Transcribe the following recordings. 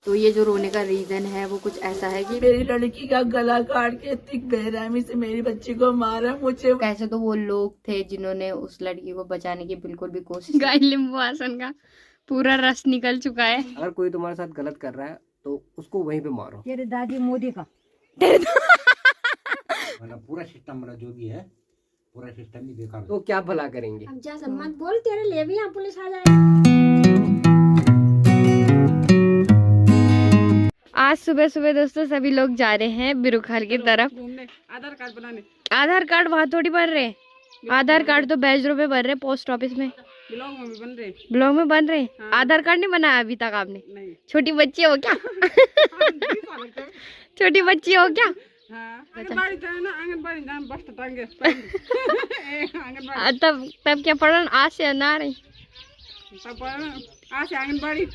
तो ये जो रोने का रीजन है वो कुछ ऐसा है कि मेरी लड़की का गला काट के इतनी बेरहमी से मेरी बच्ची को मारा मुझे। कैसे तो वो लोग थे जिन्होंने उस लड़की को बचाने की बिल्कुल भी कोशिश गाय नींबू आसन का पूरा रस निकल चुका है। अगर कोई तुम्हारे साथ गलत कर रहा है तो उसको वहीं पे मारो। तेरे दादी मोदी का मतलब पूरा सिस्टम मतलब जो भी है पूरा सिस्टम ही बेकार। तो क्या भला करेंगे। अब जा मत बोल, तेरे लिए भी यहाँ पुलिस आ जाएगी। आज सुबह सुबह दोस्तों सभी लोग जा रहे हैं बिरुखाल की तरफ घूमने आधार कार्ड बनाने। आधार कार्ड वहाँ थोड़ी बन रहे, आधार कार्ड तो बैजरों पे बन रहे, पोस्ट ऑफिस में ब्लॉग में भी बन रहे। ब्लॉक में बन रहे। हाँ। आधार कार्ड नहीं बनाया अभी तक आपने? नहीं। छोटी बच्ची हो क्या? छोटी बच्ची हो क्या? हाँ, आंगनबाड़ी तो है ना, आंगनबाड़ी नाम बस टांगे आंगनबाड़ी तब क्या पढ़न आज से ना रही। आज से Anganwadi.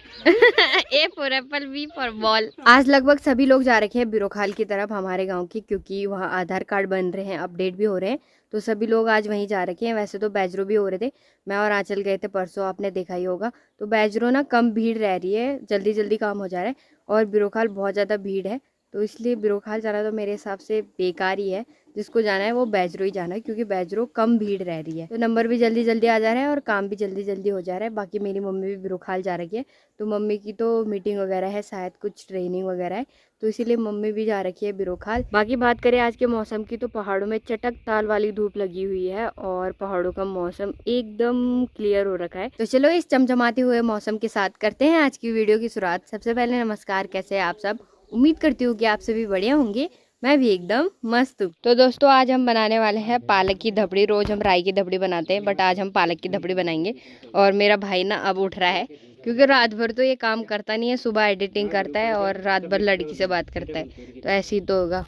A for apple, B for ball. आज लगभग सभी लोग जा रखे हैं बिरोखाल की तरफ हमारे गांव की, क्योंकि वहाँ आधार कार्ड बन रहे हैं, अपडेट भी हो रहे हैं, तो सभी लोग आज वहीं जा रखे हैं। वैसे तो बैजरो भी हो रहे थे, मैं और आंचल गए थे परसों, आपने देखा ही होगा। तो बैजरो ना कम भीड़ रह रही है, जल्दी जल्दी काम हो जा रहा है, और बिरोखाल बहुत ज़्यादा भीड़ है, तो इसलिए बिरोखाल जाना तो मेरे हिसाब से बेकार ही है। जिसको जाना है वो बैजरो ही जाना है, क्योंकि बैजरो कम भीड़ रह रही है, तो नंबर भी जल्दी जल्दी आ जा रहा है और काम भी जल्दी जल्दी हो जा रहा है। बाकी मेरी मम्मी भी बिरोखाल जा रही है, तो मम्मी की तो मीटिंग वगैरह है, शायद कुछ ट्रेनिंग वगैरह है, तो इसीलिए मम्मी भी जा रखी है बिरोखाल। बाकी बात करें आज के मौसम की, तो पहाड़ों में चटक ताल वाली धूप लगी हुई है और पहाड़ों का मौसम एकदम क्लियर हो रखा है। तो चलो इस चमचमाते हुए मौसम के साथ करते हैं आज की वीडियो की शुरुआत। सबसे पहले नमस्कार, कैसे हैं आप सब? उम्मीद करती हूँ कि आप सभी बढ़िया होंगे, मैं भी एकदम मस्त हूँ। तो दोस्तों आज हम बनाने वाले हैं पालक की धबड़ी। रोज हम राई की धबड़ी बनाते हैं, बट आज हम पालक की धबड़ी बनाएंगे। और मेरा भाई ना अब उठ रहा है, क्योंकि रात भर तो ये काम करता नहीं है, सुबह एडिटिंग करता है और रात भर लड़की से बात करता है, तो ऐसे ही तो होगा।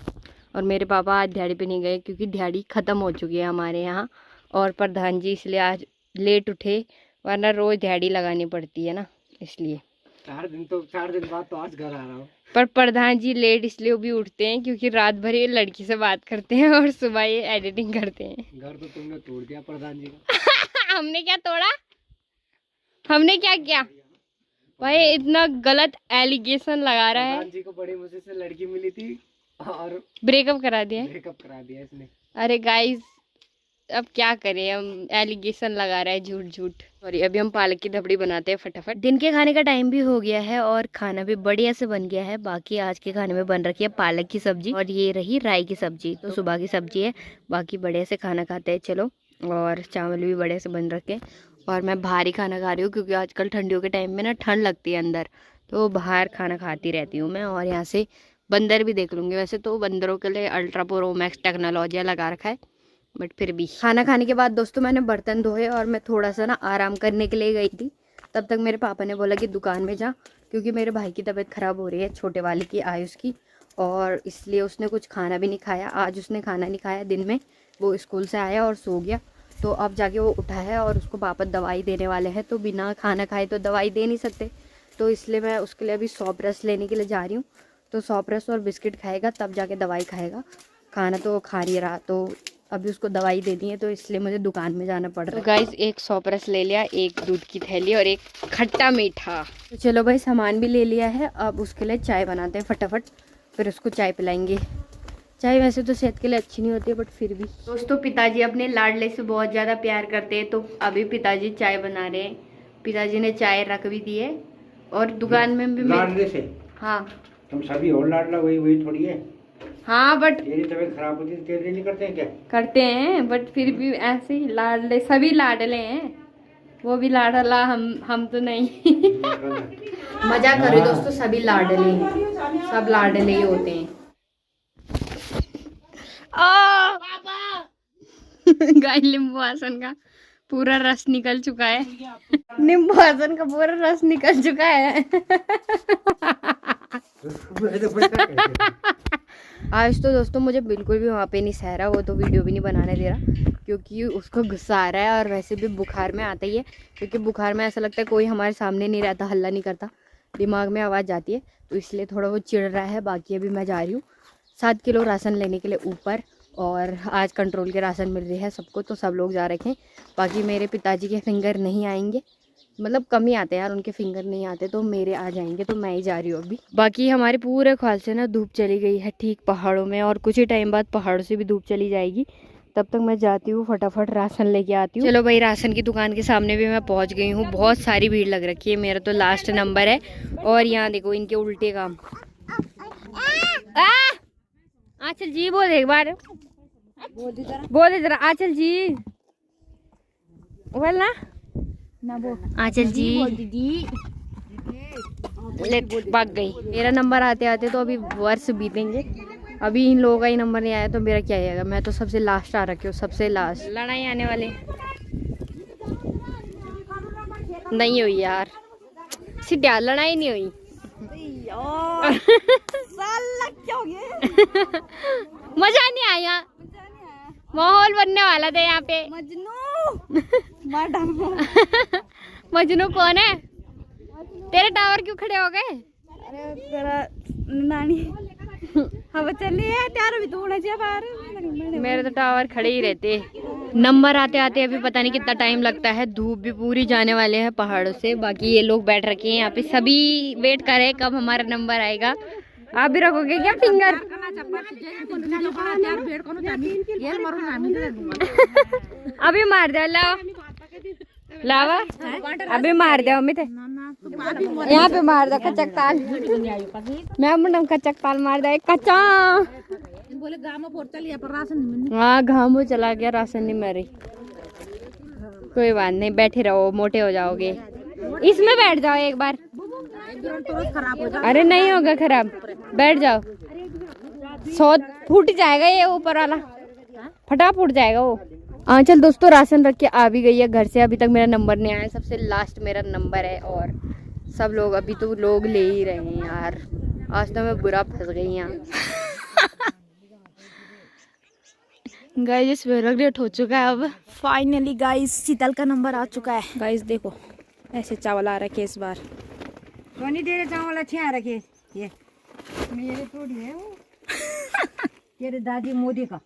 और मेरे पापा आज दिहाड़ी पे नहीं गए, क्योंकि दिहाड़ी ख़त्म हो चुकी है हमारे यहाँ, और प्रधान जी इसलिए आज लेट उठे, वरना रोज़ दिहाड़ी लगानी पड़ती है ना, इसलिए। 4 दिन बाद तो आज घर आ रहा हूँ। पर प्रधान जी लेट इसलिए भी उठते हैं क्योंकि रात भर ये लड़की से बात करते हैं और सुबह ये एडिटिंग करते हैं। घर तो तुमने तोड़ दिया प्रधान जी का। हमने क्या तोड़ा? हमने क्या किया भाई? इतना गलत एलिगेशन लगा रहा है। प्रधान जी को बड़ी मुश्किल से लड़की मिली थी और ब्रेकअप करा दिया। ब्रेकअप करा दिया इसने। अरे गाइस अब क्या करें, हम एलिगेशन लगा रहे हैं झूठ झूठ। सॉरी, अभी हम पालक की धबड़ी बनाते हैं फटाफट। दिन के खाने का टाइम भी हो गया है और खाना भी बढ़िया से बन गया है। बाकी आज के खाने में बन रखी है पालक की सब्जी और ये रही राई की सब्जी, तो सुबह की सब्जी है। बाकी बढ़िया से खाना खाते हैं चलो। और चावल भी बढ़िया से बन रखे। और मैं बाहर ही खाना खा रही हूँ, क्योंकि आजकल ठंडियों के टाइम में ना ठंड लगती है अंदर, तो बाहर खाना खाती रहती हूँ मैं। और यहाँ से बंदर भी देख लूँगी। वैसे तो बंदरों के लिए अल्ट्रा प्रो मैक्स टेक्नोलॉजी लगा रखा है, बट फिर भी। खाना खाने के बाद दोस्तों मैंने बर्तन धोए और मैं थोड़ा सा ना आराम करने के लिए गई थी। तब तक मेरे पापा ने बोला कि दुकान में जा, क्योंकि मेरे भाई की तबीयत ख़राब हो रही है, छोटे वाले की, आयुष की, और इसलिए उसने कुछ खाना भी नहीं खाया। आज उसने खाना नहीं खाया दिन में, वो स्कूल से आया और सो गया, तो अब जाके वो उठा है और उसको पापा दवाई देने वाले हैं, तो बिना खाना खाए तो दवाई दे नहीं सकते, तो इसलिए मैं उसके लिए अभी सौंफ रस लेने के लिए जा रही हूँ। तो सौंफ रस और बिस्किट खाएगा तब जाके दवाई खाएगा, खाना तो खा नहीं रहा, तो अभी उसको दवाई देनी है, तो इसलिए मुझे दुकान में जाना पड़ रहा है। तो गाइस एक सौंफ रस ले लिया, एक दूध की थैली और एक खट्टा मीठा। तो चलो भाई सामान भी ले लिया है, अब उसके लिए चाय बनाते हैं फटाफट, फिर उसको चाय पिलाएंगे। चाय वैसे तो सेहत के लिए अच्छी नहीं होती है, बट फिर भी। दोस्तों पिताजी अपने लाडले से बहुत ज़्यादा प्यार करते हैं, तो अभी पिताजी चाय बना रहे हैं। पिताजी ने चाय रख भी दी है और दुकान में भी लाडले से। हाँ तुम सभी और लाडला वही थोड़ी है। हाँ बट तेरी तबीयत खराब होती है, तेरे लिए नहीं करते हैं क्या? करते हैं, बट फिर भी ऐसे ही लाडले, सभी लाडले हैं, वो भी लाडला, हम तो नहीं। मजा करो दोस्तों, सभी लाडले हैं, सब लाडले ही होते हैं। गाय नींबू आसन का पूरा रस निकल चुका है। नींबू आसन का पूरा रस निकल चुका है। आज तो दोस्तों मुझे बिल्कुल भी वहाँ पे नहीं सह रहा, वो तो वीडियो भी नहीं बनाने दे रहा, क्योंकि उसको गुस्सा आ रहा है। और वैसे भी बुखार में आता ही है, क्योंकि बुखार में ऐसा लगता है कोई हमारे सामने नहीं रहता, हल्ला नहीं करता, दिमाग में आवाज़ जाती है, तो इसलिए थोड़ा वो चिढ़ रहा है। बाकी अभी मैं जा रही हूँ 7 किलो राशन लेने के लिए ऊपर, और आज कंट्रोल के राशन मिल रही है सबको, तो सब लोग जा रखे हैं। बाकी मेरे पिताजी के फिंगर नहीं आएंगे, मतलब कम ही आते हैं यार, उनके फिंगर नहीं आते, तो मेरे आ जाएंगे, तो मैं ही जा रही हूँ अभी। बाकी हमारे पूरे ख्याल से ना धूप चली गई है ठीक पहाड़ों में, और कुछ ही टाइम बाद पहाड़ों से भी धूप चली जाएगी। तब तक मैं जाती हूँ फटाफट राशन लेके आती हूँ। चलो भाई, राशन की दुकान के सामने भी मैं पहुँच गई हूँ। बहुत सारी भीड़ लग रखी है, मेरा तो लास्ट नंबर है। और यहाँ देखो इनके उल्टे काम। आंचल जी बोल एक बार, बोल जरा आंचल जी, बोल ना बोल आंचल जी। ले भाग गई। मेरा नंबर आते आते तो अभी वर्ष बीतेंगे, अभी इन लोगों का ही नंबर नहीं आया तो मेरा क्या आएगा। मैं तो सबसे लास्ट आ रखी हूँ, सबसे लास्ट। लड़ाई आने वाले नहीं हुई यार, सीधा लड़ाई नहीं हुई। मजा नहीं आया, माहौल बनने वाला था यहाँ पे। मजनू कौन है? तेरे टावर क्यों खड़े हो गए? हवा चल रही है, त्यार भी तो होना चाहिए बाहर। मेरे तो टावर खड़े ही रहते। नंबर आते आते अभी पता नहीं कितना टाइम लगता है, धूप भी पूरी जाने वाले हैं पहाड़ों से। बाकी ये लोग बैठ रखे हैं यहाँ पे, सभी वेट कर रहे हैं कब हमारा नंबर आएगा। आप भी रखोगे क्या फिंगर? अभी मार दे लावा, लावा अभी मार दे अमित, यहाँ पे मार दे कचक ताल। मैं मुंडम कचक ताल मार दे कच्चा। हाँ घाम हो चला गया, राशन नहीं मरी। कोई बात नहीं, बैठे रहो, मोटे हो जाओगे। इसमें बैठ जाओ एक बार। अरे नहीं होगा खराब, बैठ जाओ। 100 फूट जाएगा ये ऊपर वाला, फटा फूट जाएगा वो। हाँ चल दोस्तों, राशन रख के आ भी गई है घर से। अभी तक मेरा नंबर नहीं आया, सबसे लास्ट मेरा नंबर है। और सब लोग अभी तो लोग ले ही रहे हैं यार। आज तो मैं बुरा फंस गई यहाँ। गाइस लेट हो चुका है अब। फाइनली गाइस शीतल का नंबर आ चुका है। गाइस देखो ऐसे चावल आ रखे इस बार। कौन दे रहे चावल अच्छे आ रखे? ये मेरे थोड़ी है वो। तेरे दादी मोदी का।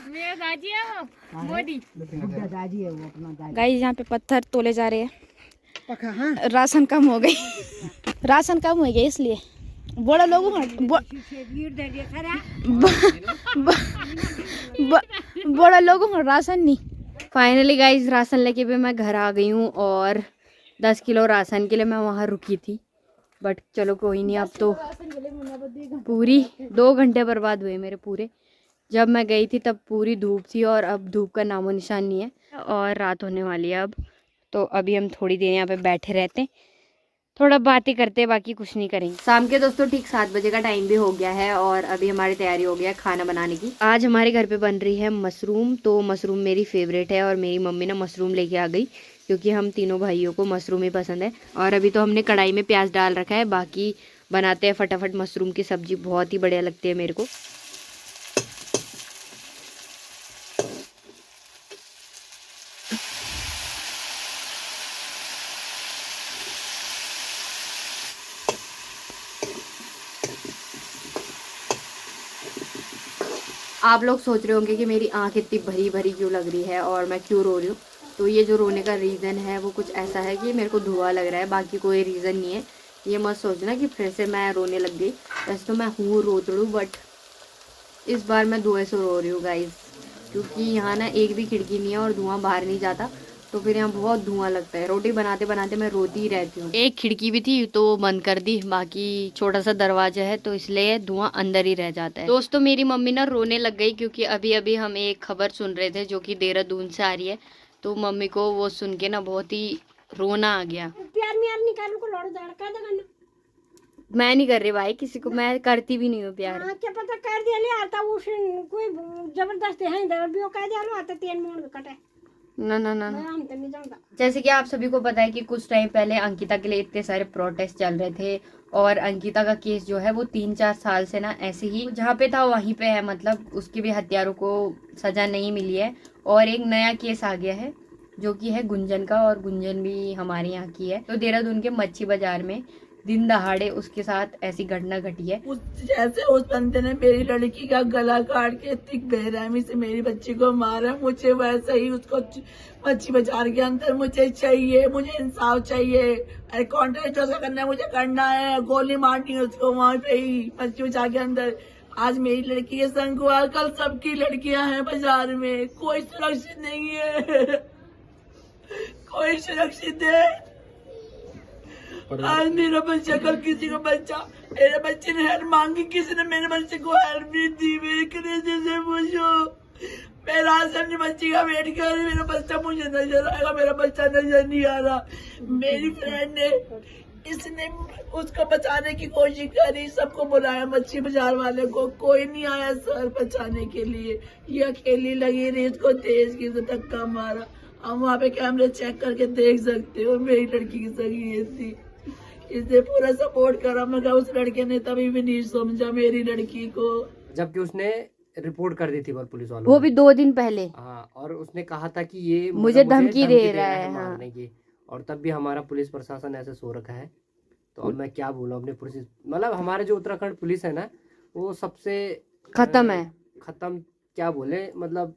मेरा दादी है वो, मोदी दादी है वो, अपना दादी। गाइस यहाँ पे पत्थर तोले जा रहे हैं। पका हाँ। राशन कम हो गई। राशन कम हो गया इसलिए बड़ा लोगों बड़ा लोगों का राशन नहीं। फाइनली गाइस राशन लेके भी मैं घर आ गई हूँ, और 10 किलो राशन के लिए मैं वहाँ रुकी थी। बट चलो कोई नहीं, अब तो पूरी 2 घंटे बर्बाद हुए मेरे पूरे। जब मैं गई थी तब पूरी धूप थी, और अब धूप का नामो निशान नहीं है, और रात होने वाली है अब। तो अभी हम थोड़ी देर यहाँ पे बैठे रहते हैं, थोड़ा बातें करते हैं, बाकी कुछ नहीं करेंगे। शाम के दोस्तों ठीक 7 बजे का टाइम भी हो गया है, और अभी हमारी तैयारी हो गया है खाना बनाने की। आज हमारे घर पे बन रही है मशरूम। तो मशरूम मेरी फेवरेट है, और मेरी मम्मी ना मशरूम लेके आ गई, क्योंकि हम तीनों भाइयों को मशरूम ही पसंद है। और अभी तो हमने कढ़ाई में प्याज डाल रखा है, बाकी बनाते हैं फटाफट मशरूम की सब्जी। बहुत ही बढ़िया लगती है मेरे को। आप लोग सोच रहे होंगे कि मेरी आंख इतनी भरी भरी क्यों लग रही है और मैं क्यों रो रही हूँ। तो ये जो रोने का रीज़न है वो कुछ ऐसा है कि मेरे को धुआं लग रहा है, बाकी कोई रीज़न नहीं है। ये मत सोचना कि फिर से मैं रोने लग गई। वैसे तो मैं हूँ रोतड़ू, बट इस बार मैं धुएं से रो रही हूँ गाइस, क्योंकि यहाँ ना एक भी खिड़की नहीं है और धुआं बाहर नहीं जाता, तो फिर यहाँ बहुत धुआं लगता है। रोटी बनाते बनाते मैं रोती ही रहती हूँ। एक खिड़की भी थी तो बंद कर दी, बाकी छोटा सा दरवाजा है तो इसलिए धुआं अंदर ही रह जाता है। दोस्तों मेरी मम्मी ना रोने लग गई, क्योंकि अभी अभी हम एक खबर सुन रहे थे जो कि देहरादून से आ रही है। तो मम्मी को वो सुन के ना बहुत ही रोना आ गया। प्यार म्यार निकालू को लड़ दड़ कर देगा। मैं नहीं कर रही भाई किसी को, मैं करती भी नहीं हूँ प्यार। हाँ क्या पता कर दिया ले आता वो कोई जबरदस्ती है इधर भी वो कह दिया लो आता तेल मोड़ कटे ना ना ना ना। हम तो नहीं जानता। जैसे कि आप सभी को पता है कि कुछ टाइम पहले अंकिता के लिए इतने सारे प्रोटेस्ट चल रहे थे, और अंकिता का केस जो है वो 3-4 साल से ना ऐसे ही जहाँ पे था वहीं पे है, मतलब उसके भी हत्यारों को सजा नहीं मिली है। और एक नया केस आ गया है जो कि है गुंजन का, और गुंजन भी हमारे यहाँ की है। तो देहरादून के मच्छी बाजार में दिन दहाड़े उसके साथ ऐसी घटना घटी है। जैसे उस बंदे ने मेरी लड़की का गला काट के इतनी बेरहमी से मेरी बच्ची को मारा, मुझे वैसे ही उसको मच्छी बाजार के अंदर मुझे चाहिए, मुझे इंसाफ चाहिए। अरे कॉन्ट्रैक्ट जो करना है मुझे करना है, गोली मारनी है उसको वहाँ पे ही मच्छी बाजार के अंदर। आज मेरी लड़की के संग हुआ, कल सबकी लड़कियां हैं बाजार में, कोई सुरक्षित नहीं है, कोई सुरक्षित है। आज मेरा बच्चा, कल किसी का बच्चा, मेरे बच्चे ने हेल्प मांगी, किसी ने मेरे बच्चे को हेल्प नहीं दी। मेरे कलेजे से पूछो, मैं रात से अपनी बच्ची का वेट कर रही, मेरा बच्चा मुझे नजर आएगा, मेरा बच्चा नजर नहीं आ रहा। मेरी फ्रेंड ने, इसने उसको बचाने की कोशिश करी, सबको बुलाया मच्छी बाजार वाले को, कोई नहीं आया सर बचाने के लिए। ये अकेली लगी रही, इसको तेज की से धक्का मारा। हम वहाँ पे कैमरे चेक करके देख सकते हो, मेरी लड़की की सगी ये थी, इसने पूरा सपोर्ट करा, मगर उस लड़के ने तभी भी नहीं समझा मेरी लड़की को। जबकि उसने रिपोर्ट कर दी थी पुलिस वालों वो को। भी 2 दिन पहले। हाँ, और उसने कहा था कि ये मुझे धमकी दे रहा है, हाँ। मारने की। और तब भी हमारा पुलिस प्रशासन ऐसे सो रखा है। तो अब मैं क्या बोलूं अपने पुलिस, मतलब हमारे जो उत्तराखंड पुलिस है ना, वो सबसे खत्म है। खत्म क्या बोले, मतलब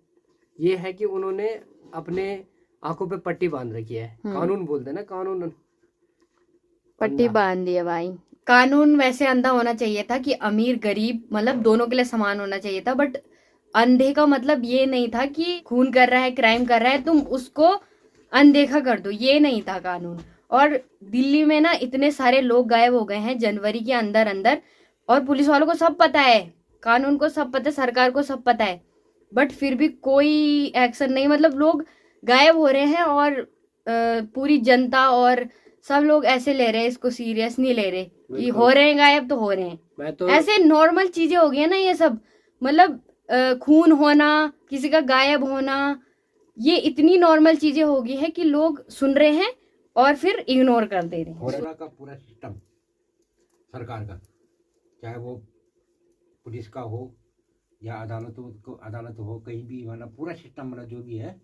ये है कि उन्होंने अपने आंखों पे पट्टी बांध रखी है। कानून बोलते हैं ना, कानून पट्टी बांध दी है भाई। कानून वैसे अंधा होना चाहिए था कि अमीर गरीब मतलब दोनों के लिए समान होना चाहिए था, बट अंधे का मतलब ये नहीं था कि खून कर रहा है, क्राइम कर रहा है, तुम उसको अनदेखा कर दो, ये नहीं था कानून। और दिल्ली में ना इतने सारे लोग गायब हो गए हैं जनवरी के अंदर अंदर, और पुलिस वालों को सब पता है, कानून को सब पता है, सरकार को सब पता है, बट फिर भी कोई एक्शन नहीं। मतलब लोग गायब हो रहे हैं और पूरी जनता और सब लोग ऐसे ले रहे हैं, इसको सीरियस नहीं ले रहे कि हो रहे हैं गायब तो हो रहे हैं। मैं तो ऐसे नॉर्मल चीजें हो गई है ना ये सब, मतलब खून होना, किसी का गायब होना, ये इतनी नॉर्मल चीजें हो गई है कि लोग सुन रहे हैं और फिर इग्नोर कर दे रहे हैं। हरियाणा का पूरा सिस्टम सरकार का, चाहे वो पुलिस का हो या अदालत हो, कहीं भी वरना पूरा सिस्टम, मतलब जो भी है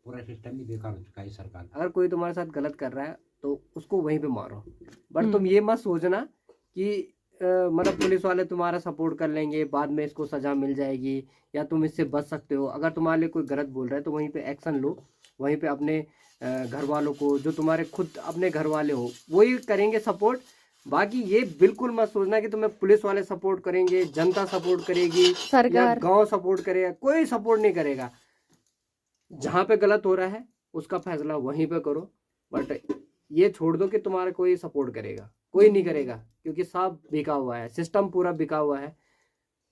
पूरा सिस्टम ही बेकार हो चुका है सरकार। अगर कोई तुम्हारे साथ गलत कर रहा है तो उसको वहीं पे मारो, बट तुम ये मत सोचना कि मतलब पुलिस वाले तुम्हारा सपोर्ट कर लेंगे, बाद में इसको सजा मिल जाएगी या तुम इससे बच सकते हो। अगर तुम्हारे लिए कोई गलत बोल रहा है तो वहीं पे एक्शन लो, वहीं पे अपने घर वालों को, जो तुम्हारे खुद अपने घर वाले हो, वही करेंगे सपोर्ट। बाकी ये बिल्कुल मत सोचना कि तुम्हें पुलिस वाले सपोर्ट करेंगे, जनता सपोर्ट करेगी, सरकार, गांव सपोर्ट करेगा, कोई सपोर्ट नहीं करेगा। जहाँ पे गलत हो रहा है उसका फैसला वहीं पे करो, बट ये छोड़ दो कि तुम्हारा कोई सपोर्ट करेगा, कोई नहीं करेगा, क्योंकि सब बिका हुआ है, सिस्टम पूरा बिका हुआ है।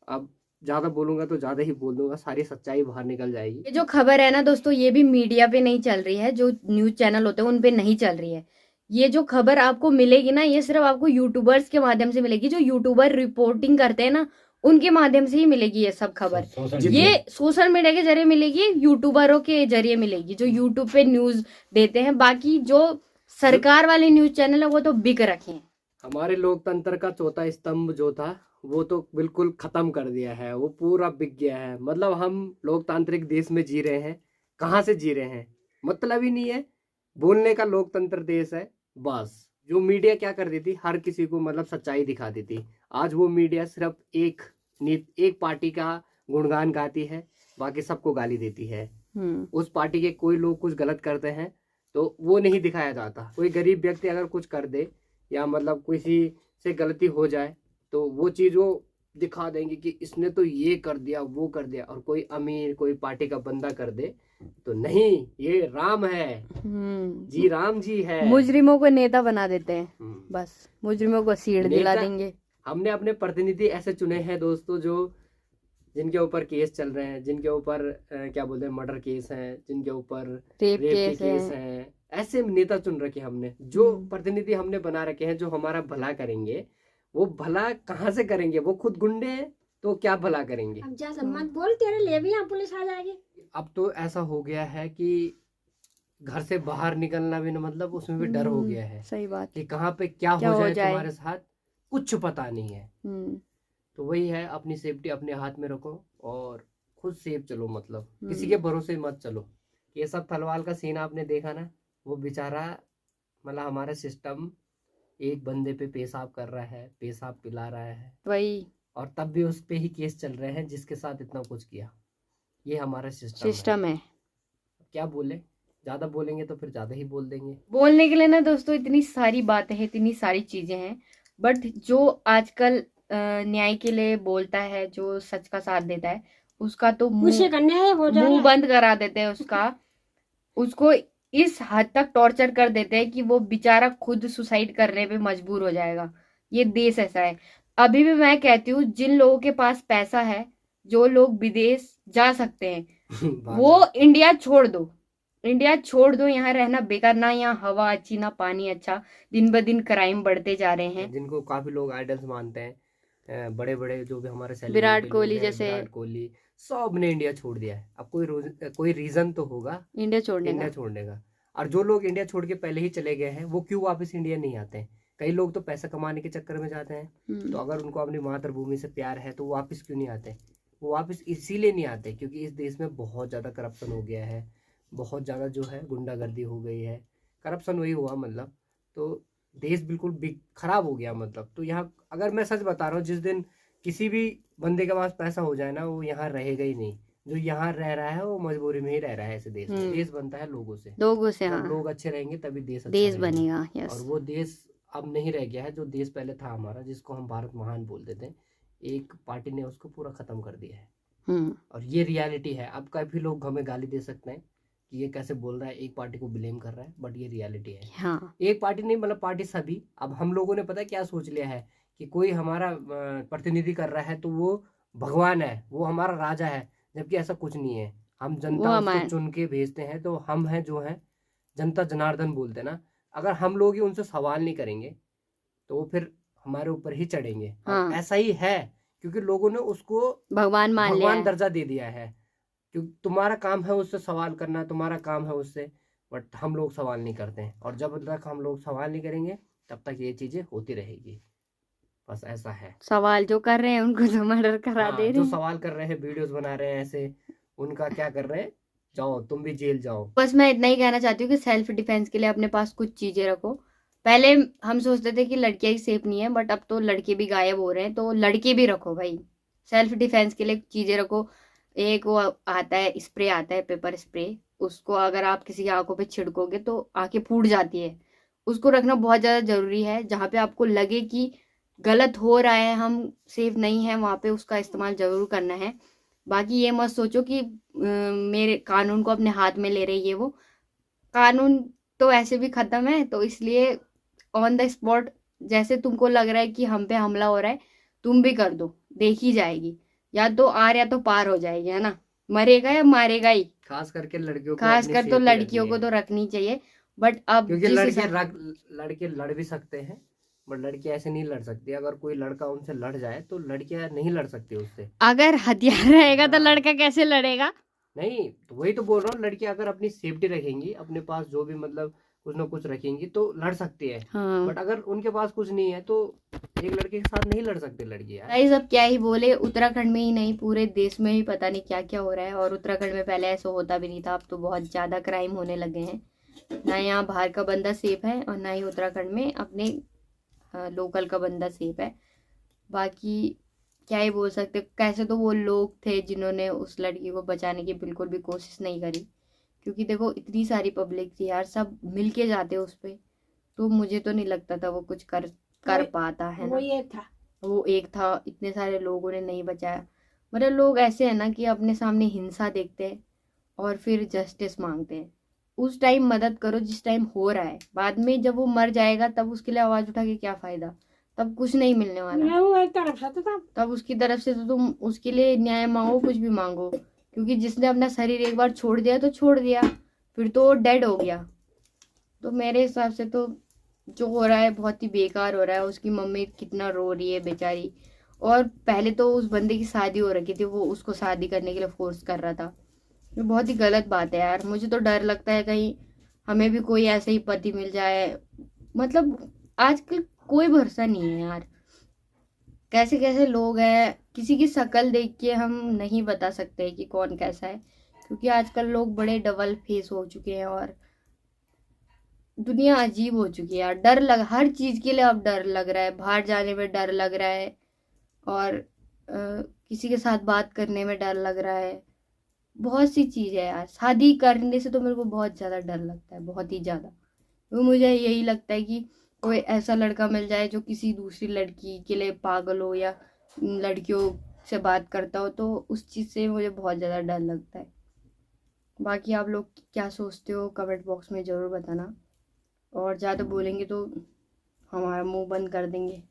अब ज्यादा बोलूंगा तो ज्यादा ही बोल दूंगा, सारी सच्चाई बाहर निकल जाएगी। ये जो खबर है ना दोस्तों, ये भी मीडिया पे नहीं चल रही है, जो न्यूज चैनल होते हैं उन पे नहीं चल रही है। ये जो खबर आपको मिलेगी ना, ये सिर्फ आपको यूट्यूबर्स के माध्यम से मिलेगी, जो यूट्यूबर रिपोर्टिंग करते हैं ना, उनके माध्यम से ही मिलेगी ये सब खबर। ये सोशल मीडिया के जरिए मिलेगी, यूट्यूबरों के जरिए मिलेगी, जो यूट्यूब पे न्यूज देते हैं। बाकी जो सरकार वाले न्यूज चैनल है वो तो बिक रखे हैं। हमारे लोकतंत्र का चौथा स्तंभ जो था वो तो बिल्कुल खत्म कर दिया है, वो पूरा बिक गया है। मतलब हम लोकतांत्रिक देश में जी रहे हैं, कहाँ से जी रहे हैं मतलब ही नहीं है। बोलने का लोकतंत्र देश है, बस जो मीडिया क्या कर देती, हर किसी को मतलब सच्चाई दिखा देती। आज वो मीडिया सिर्फ एक पार्टी का गुणगान गाती है, बाकी सबको गाली देती है। उस पार्टी के कोई लोग कुछ गलत करते हैं तो वो नहीं दिखाया जाता। कोई गरीब व्यक्ति अगर कुछ कर दे या मतलब किसी से गलती हो जाए तो वो चीज़ वो दिखा देंगे कि इसने तो ये कर दिया, वो कर दिया। और कोई अमीर कोई पार्टी का बंदा कर दे तो नहीं, ये राम है जी, राम जी है। मुजरिमों को नेता बना देते हैं, बस मुजरिमों को सीट दिला देंगे। हमने अपने प्रतिनिधि ऐसे चुने हैं दोस्तों, जो जिनके ऊपर केस चल रहे हैं, जिनके ऊपर क्या बोलते हैं मर्डर केस हैं, जिनके ऊपर रेप केस हैं, ऐसे नेता चुन रखे हमने। जो प्रतिनिधि हमने बना रखे हैं जो हमारा भला करेंगे, वो भला कहाँ से करेंगे? वो खुद गुंडे हैं तो क्या भला करेंगे? अब जैसा मत बोल, तेरे लिए भी यहाँ पुलिस आ जाएगी। अब तो ऐसा हो गया है कि घर से बाहर निकलना भी ना, मतलब उसमें भी डर हो गया है। सही बात। कि कहाँ पे क्या हो जाए तुम्हारे साथ कुछ पता नहीं है। तो वही है, अपनी सेफ्टी अपने हाथ में रखो और खुद सेफ चलो, मतलब किसी के भरोसे मत चलो। ये सब थलवाल का सीन आपने देखा ना, वो बेचारा मतलब हमारा सिस्टम एक बंदे पे पेशाब कर रहा है, पेशाब पिला रहा है, वही और तब भी उस पे ही केस चल रहे हैं जिसके साथ इतना कुछ किया। ये हमारा सिस्टम है। क्या बोले, ज्यादा बोलेंगे तो फिर ज्यादा ही बोल देंगे। बोलने के लिए ना दोस्तों इतनी सारी बातें हैं, इतनी सारी चीजें हैं, बट जो आजकल न्याय के लिए बोलता है, जो सच का साथ देता है, उसका तो उसे का न्याय हो जा मुंह बंद करा देते हैं उसको इस हद तक टॉर्चर कर देते हैं कि वो बेचारा खुद सुसाइड करने पे मजबूर हो जाएगा। ये देश ऐसा है। अभी भी मैं कहती हूँ, जिन लोगों के पास पैसा है, जो लोग विदेश जा सकते हैं वो इंडिया छोड़ दो, इंडिया छोड़ दो। यहाँ रहना बेकार, ना यहाँ हवा अच्छी ना पानी अच्छा, दिन ब दिन क्राइम बढ़ते जा रहे हैं। जिनको काफी लोग आइडल्स मानते हैं, बड़े बड़े जो भी हमारे विराट कोहली जैसे, विराट कोहली, सब ने इंडिया छोड़ दिया है। अब कोई रीजन तो होगा इंडिया छोड़ने का। और जो लोग इंडिया छोड़ के पहले ही चले गए हैं वो क्यों वापस इंडिया नहीं आते हैं? कई लोग तो पैसा कमाने के चक्कर में जाते हैं। तो अगर उनको अपनी मातृभूमि से प्यार है तो वो वापस क्यों नहीं आते? वो वापस इसीलिए नहीं आते क्योंकि इस देश में बहुत ज़्यादा करप्शन हो गया है, बहुत ज़्यादा जो है गुंडागर्दी हो गई है, करप्शन वही हुआ मतलब। तो देश बिल्कुल खराब हो गया मतलब। तो यहाँ अगर मैं सच बता रहा हूँ, जिस दिन किसी भी बंदे के पास पैसा हो जाए ना, वो यहाँ रहेगा ही नहीं। जो यहाँ रह रहा है वो मजबूरी में ही रह रहा है। ऐसे देश में देश बनता है लोगों से। हाँ। लोग अच्छे रहेंगे तभी देश बनेगा। यस। और वो देश अब नहीं रह गया है जो देश पहले था हमारा, जिसको हम भारत महान बोलते थे। एक पार्टी ने उसको पूरा खत्म कर दिया है। और ये रियलिटी है। अब काफी लोग हमें गाली दे सकते हैं कि ये कैसे बोल रहा है, एक पार्टी को ब्लेम कर रहा है, बट ये रियलिटी है। हाँ। एक पार्टी नहीं, मतलब पार्टी सभी। अब हम लोगों ने पता क्या सोच लिया है कि कोई हमारा प्रतिनिधि कर रहा है तो वो भगवान है, वो हमारा राजा है, जबकि ऐसा कुछ नहीं है। हम जनता उसको चुन के भेजते हैं, तो हम हैं जो है जनता जनार्दन बोलते ना। अगर हम लोग ही उनसे सवाल नहीं करेंगे तो वो फिर हमारे ऊपर ही चढ़ेंगे। हाँ। ऐसा ही है क्योंकि लोगों ने उसको भगवान दर्जा दे दिया है। क्योंकि तुम्हारा काम है उससे सवाल करना, तुम्हारा काम है उससे, बट हम लोग सवाल नहीं करते हैं। और जब तक हम लोग सवाल नहीं करेंगे तब तक ये चीजें होती रहेगी। बस ऐसा है। सवाल जो कर रहे हैं उनको तो मर्डर करा दे रहे हैं। जो सवाल कर रहे हैं, वीडियोस बना रहे हैं ऐसे, उनका क्या कर रहे हैं? जाओ तुम भी जेल जाओ। बस मैं इतना ही कहना चाहती हूँ कि सेल्फ डिफेंस के लिए अपने पास कुछ चीजें रखो। पहले हम सोचते थे कि लड़कियां ही सेफ नहीं है, बट अब तो लड़के भी गायब हो रहे हैं, तो लड़के भी रखो भाई। सेल्फ डिफेंस के लिए चीजें रखो। एक वो आता है स्प्रे, आता है पेपर स्प्रे, उसको अगर आप किसी की आंखों पे छिड़कोगे तो आंखें फूट जाती है। उसको रखना बहुत ज़्यादा ज़रूरी है। जहाँ पे आपको लगे कि गलत हो रहा है, हम सेफ नहीं है, वहाँ पे उसका इस्तेमाल ज़रूर करना है। बाकी ये मत सोचो कि मेरे कानून को अपने हाथ में ले रहे, ये वो कानून तो ऐसे भी ख़त्म है। तो इसलिए ऑन द स्पॉट जैसे तुमको लग रहा है कि हम पे हमला हो रहा है, तुम भी कर दो, देखी जाएगी। या तो आर या तो पार हो जाएगी, है ना। मरेगा या मारेगा ही। खास करके लड़कियों को, खासकर तो लड़कियों को तो रखनी चाहिए। बट अब क्योंकि लड़के लड़ भी सकते हैं, बट लड़की ऐसे नहीं लड़ सकती। अगर कोई लड़का उनसे लड़ जाए तो लड़कियां नहीं लड़ सकती उससे। अगर हथियार रहेगा तो लड़का कैसे लड़ेगा? नहीं, तो वही तो बोल रहा हूँ। लड़की अगर अपनी सेफ्टी रखेंगी, अपने पास जो भी मतलब कुछ ना कुछ रखेंगी तो लड़ सकती है। हाँ। बट अगर उनके पास कुछ नहीं है तो एक लड़के के साथ नहीं लड़ सकती लड़की यार। भाई सब क्या ही बोले, उत्तराखंड में ही नहीं पूरे देश में ही पता नहीं क्या क्या हो रहा है। और उत्तराखंड में पहले ऐसा होता भी नहीं था, अब तो बहुत ज्यादा क्राइम होने लगे हैं। ना यहाँ बाहर का बंदा सेफ है और ना ही उत्तराखंड में अपने लोकल का बंदा सेफ है। बाकी क्या ही बोल सकते। कैसे तो वो लोग थे जिन्होंने उस लड़की को बचाने की बिल्कुल भी कोशिश नहीं करी, क्योंकि देखो इतनी सारी पब्लिक थी यार, सब मिल के जाते उस पे, तो मुझे तो नहीं लगता था वो कुछ कर पाता है ना। वो एक था, इतने सारे लोगों ने नहीं बचाया। मतलब लोग ऐसे है ना कि अपने सामने हिंसा देखते हैं और फिर जस्टिस मांगते हैं। उस टाइम मदद करो जिस टाइम हो रहा है, बाद में जब वो मर जाएगा तब उसके लिए आवाज उठा के क्या फायदा, तब कुछ नहीं मिलने वाला। तब उसकी तरफ से तो तुम उसके लिए न्याय मांगो, कुछ भी मांगो, क्योंकि जिसने अपना शरीर एक बार छोड़ दिया तो छोड़ दिया, फिर तो वो डेड हो गया। तो मेरे हिसाब से तो जो हो रहा है बहुत ही बेकार हो रहा है। उसकी मम्मी कितना रो रही है बेचारी। और पहले तो उस बंदे की शादी हो रखी थी, वो उसको शादी करने के लिए फोर्स कर रहा था। ये बहुत ही गलत बात है यार। मुझे तो डर लगता है कहीं हमें भी कोई ऐसे ही पति मिल जाए। मतलब आजकल कोई भरोसा नहीं है यार, कैसे कैसे लोग हैं। किसी की शक्ल देख के हम नहीं बता सकते कि कौन कैसा है, क्योंकि आजकल लोग बड़े डबल फेस हो चुके हैं और दुनिया अजीब हो चुकी है यार। हर चीज के लिए अब डर लग रहा है। बाहर जाने में डर लग रहा है और किसी के साथ बात करने में डर लग रहा है। बहुत सी चीज है यार। शादी करने से तो मेरे को बहुत ज्यादा डर लगता है, बहुत ही ज्यादा। तो मुझे यही लगता है कि कोई ऐसा लड़का मिल जाए जो किसी दूसरी लड़की के लिए पागल हो या लड़कियों से बात करता हो, तो उस चीज से मुझे बहुत ज्यादा डर लगता है। बाकी आप लोग क्या सोचते हो कमेंट बॉक्स में ज़रूर बताना। और ज़्यादा बोलेंगे तो हमारा मुंह बंद कर देंगे।